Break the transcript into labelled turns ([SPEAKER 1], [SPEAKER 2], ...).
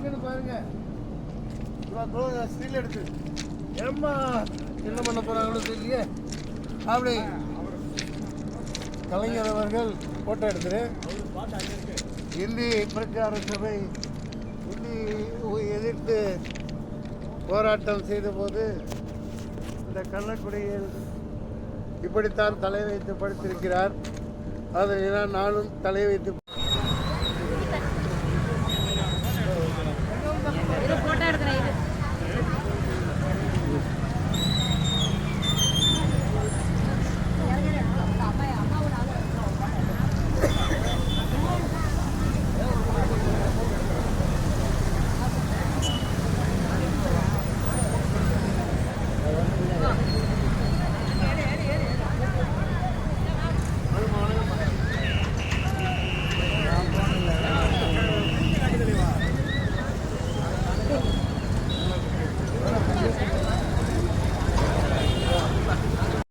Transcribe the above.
[SPEAKER 1] இருக்குன்னு பாருங்க. ஸ்டீல் எடுத்து ஏம்மா என்ன பண்ண போறாங்களோ தெரியலையே. அப்படி கலைஞர் அவர்கள் போட்டோ எடுத்துரு. இந்தி பிரச்சார சபை இந்தி எதிர்த்து போராட்டம் செய்தபோது இந்த கள்ளக்குடியில் இப்படித்தான் தலை வைத்து படுத்திருக்கிறார். அதை நானும் தலை வைத்து